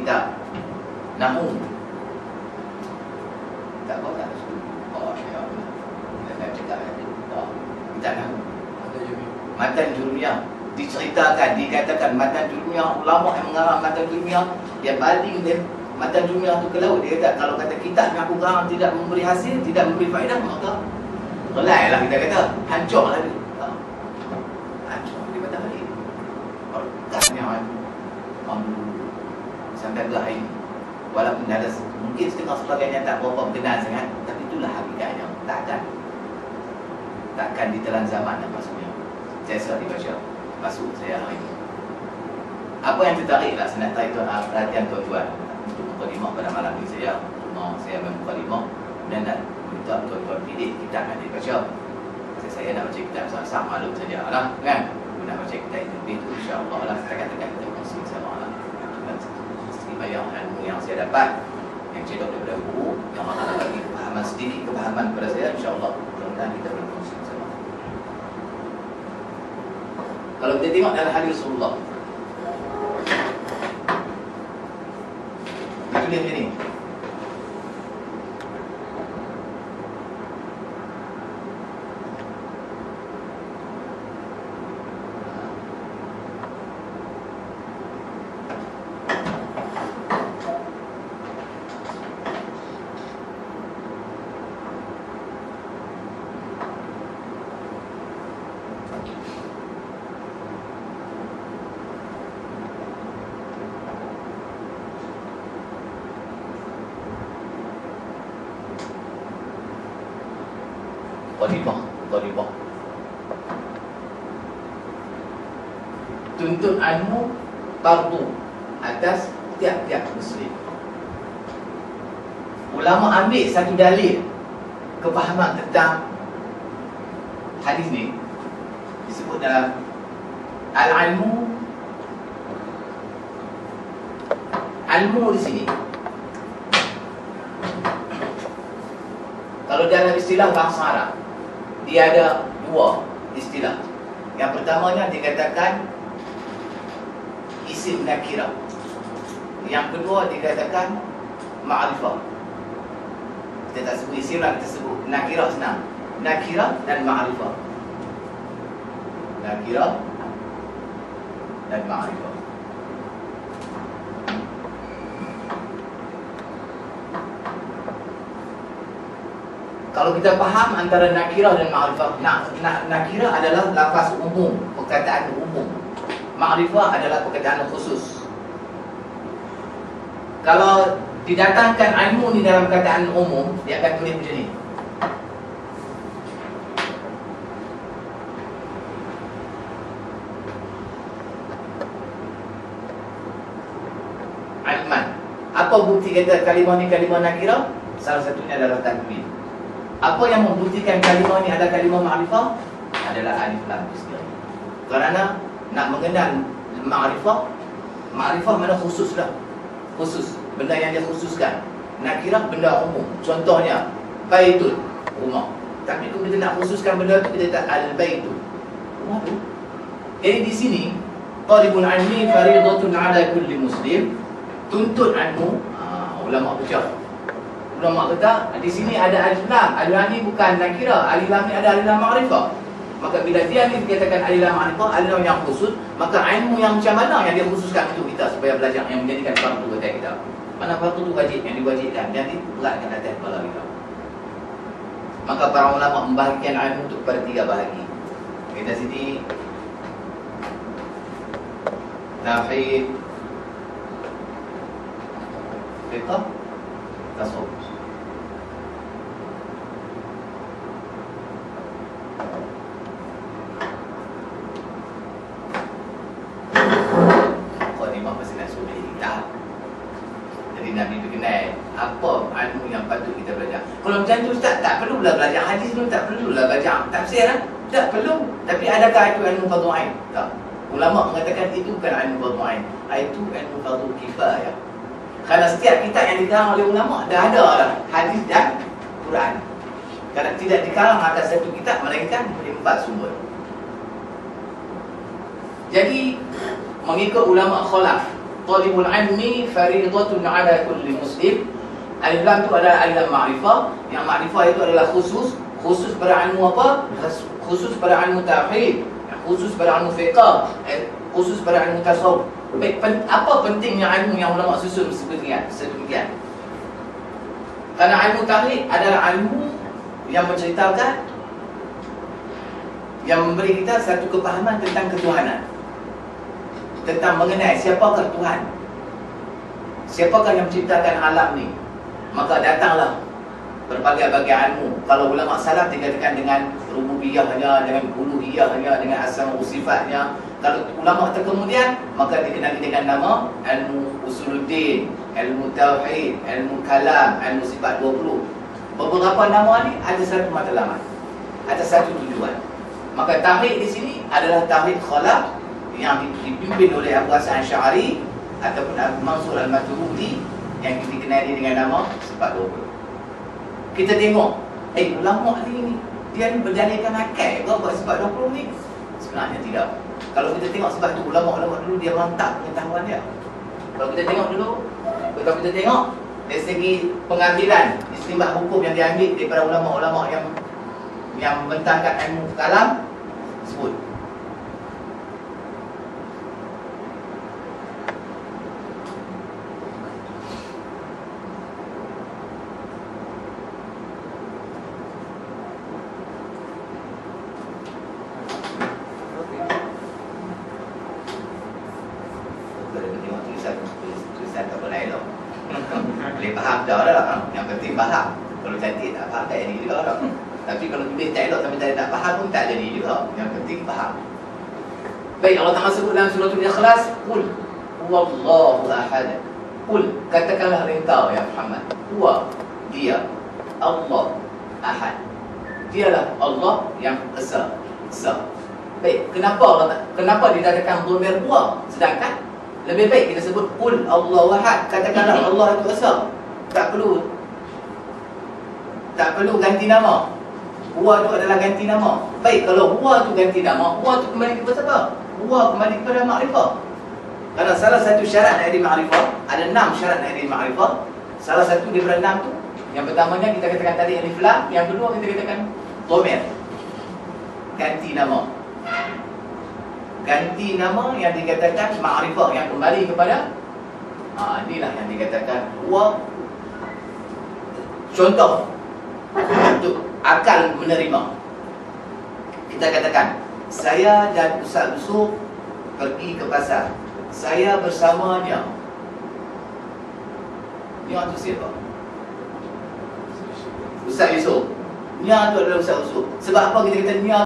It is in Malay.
kitab Nahu. Tak tahu tak tahu. Oh, ya Allah. Saya cakap tadi. Tak. Kitab Nahu. Matan Jurumiyah. Diceritakan, dikatakan Matan Jurumiyah, ulama yang mengarang Matan Jurumiyah, dia baling dia Matan Jurumiyah tu ke laut. Dia kata kalau kata kitab yang aku garang tidak memberi hasil, tidak memberi faedah, maka relai lah kita kata, hancur lah dia. Hancur dia kata balik. Kasnya sampai ke hari ini, walaupun ada mungkin setengah sebagainya tak berapa berkenan sangat, tapi itulah hakikatnya. Takkan ditelan zaman dan maksudnya. Saya sudah dibaca masuk saya hari ini. Apa yang tertariklah senata itu perhatian tuan-tuan untuk mukadimah pada malam ini saya mukadimah dan nak minta tuan-tuan pilih kitab yang dibaca. Saya nak baca kitab sah-sah maklum saja lah kan. Nak baca kitab itu insya-Allah lah setakat-takat kita kongsi sama lah. Bayang ilmu yang saya dapat, yang cedok daripada guru, yang akan bagi kepahaman sedikit kepahaman kepada saya, insya-Allah mudah-mudahan kita boleh kongsi sama. Kalau kita tengok dalam hadis Rasulullah, tulis macam ni. Qadimah. Tuntut ilmu fardu atas tiap-tiap muslim. Ulama ambil satu dalil kefahaman tentang hadis ni disebut dalam al-ilmu. Ilmu di sini kalau dalam istilah bahasa Arab, dia ada dua istilah. Yang pertamanya dikatakan isim nakirah. Yang kedua dikatakan ma'rifah. Kita tak sebut isim lah, kita sebut nakirah senang. Nakirah dan ma'rifah. Nakirah dan ma'rifah. Kalau kita faham antara nakirah dan ma'rifah, nakirah adalah lafaz umum, perkataan umum. Ma'rifah adalah perkataan khusus. Kalau didatangkan ilmu ni dalam perkataan umum, dia akan tulis macam ni. Ilman. Apa bukti kata kalimah ni kalimah nakirah? Salah satunya adalah tanwin. Apa yang membuktikan kalimah ni adalah kalimah ma'rifah? Adalah alif lam sendiri. Kerana nak mengenal ma'rifah, ma'rifah mana khusus lah. Khusus, benda yang dia khususkan. Nakirah benda umum. Contohnya baitun, rumah. Tapi kalau kita nak khususkan benda tu, kita kata al-baitu, rumah tu. Jadi di sini talibul ilmi fariidatun ala kulli muslim. Tuntut ilmu, ulama baca. Ulama kata di sini ada alif lam. Alif lam ni bukan nakirah, alif lam ni ada alif lam ma'rifah. Maka bila dia ni dikatakan alif lam ma'rifah, alif lam yang khusus, maka ilmu yang macam mana yang dia khususkan untuk kita supaya belajar, yang menjadikan fardu kepada kita. Mana fardu tu wajib, yang diwajibkan, yang diberatkan atas kepala kita. Maka para ulama membahagikan ilmu itu kepada tiga bahagi. Kita sini tauhid, fiqh, tasawuf. Nabi tu kenal apa ilmu yang patut kita belajar. Kalau macam tu ustaz, tak perlulah belajar hadis tu, tak perlulah belajar tafsir lah. Tak perlu. Tapi adakah itu ilmu fardhu ain? Tak. Ulama mengatakan itu bukan ilmu fardhu ain. Itu ilmu fardhu kifayah. Kerana setiap kitab yang dikarang oleh ulama dah ada lah hadis dan Quran. Kalau tidak dikarang atas satu kitab, melainkan 4 sumber. Jadi mengikut ulama khalaf, talibul ilmi fariidatun ala kulli muslim. Alif lam itu adalah alif lam ma'rifah. Yang ma'rifah itu adalah khusus pada ilmu apa? Khusus pada ilmu tauhid, khusus pada ilmu fiqh, khusus pada ilmu tasawuf. Baik, apa pentingnya ilmu yang ulama susun sedemikian? Karena ilmu tauhid adalah ilmu yang menceritakan, yang memberi kita satu kepahaman tentang ketuhanan, tentang mengenai siapakah Tuhan, siapakah yang menciptakan alam ni. Maka datanglah berbagai-bagai ilmu. Kalau ulama salaf dikatakan dengan rububiyahnya, dengan uluhiyahnya, dengan asma wa sifatnya. Kalau ulama terkemudian, maka dikenali dengan nama ilmu usuluddin, ilmu tauhid, ilmu kalam, ilmu sifat 20. Beberapa nama ni ada satu matlamat, ada satu tujuan. Maka tauhid di sini adalah tauhid khalaq yang dipimpin oleh Abu Hasan Asy'ari ataupun Abu Mansur Al-Maturidi yang dikenali dengan nama sifat 20. Kita tengok, ulama ni dia ni berdalilkan akal ke buat sifat 20 ni? Sebenarnya tidak. Kalau kita tengok sebab tu ulama-ulama dulu dia mantap pengetahuan dia. Kalau kita tengok dari segi pengambilan istinbat hukum yang diambil daripada ulama-ulama yang membentangkan ilmu kalam sebut. Tulisan tak boleh elok. Boleh faham dah. Yang penting faham. Kalau cantik tak faham tak jadi juga dah. Tapi kalau tulis tak elok sampai tak faham pun tak jadi juga. Yang penting faham. Baik, Allah Ta'ala sebut dalam surah Al-Ikhlas, qul huwallahu ahad. Qul, katakanlah engkau ya Muhammad, huwa, dia, Allah ahad. Dialah Allah yang esa. Baik, kenapa dikatakan dhamir huwa, sedangkan lebih baik kita sebut qul Allahu ahad, katakanlah Allah itu esa. Tak perlu ganti nama. Huwa itu adalah ganti nama. Baik, kalau huwa itu ganti nama, huwa itu kembali kepada siapa? Huwa kembali kepada makrifah. Karena salah satu syarat dari makrifah, ada 6 syarat dari makrifah. Salah satu daripada 6 tu, yang pertamanya kita katakan tadi alif lam, yang kedua kita katakan dhamir. Ganti nama. Ganti nama yang dikatakan makrifah, yang kembali kepada inilah yang dikatakan huwa. Contoh untuk akal menerima, kita katakan saya dan Ustaz Yusuf pergi ke pasar, saya bersamanya. Nya tu siapa? Ustaz Yusuf. Nya tu adalah Ustaz Yusuf. Sebab apa kita kata nya?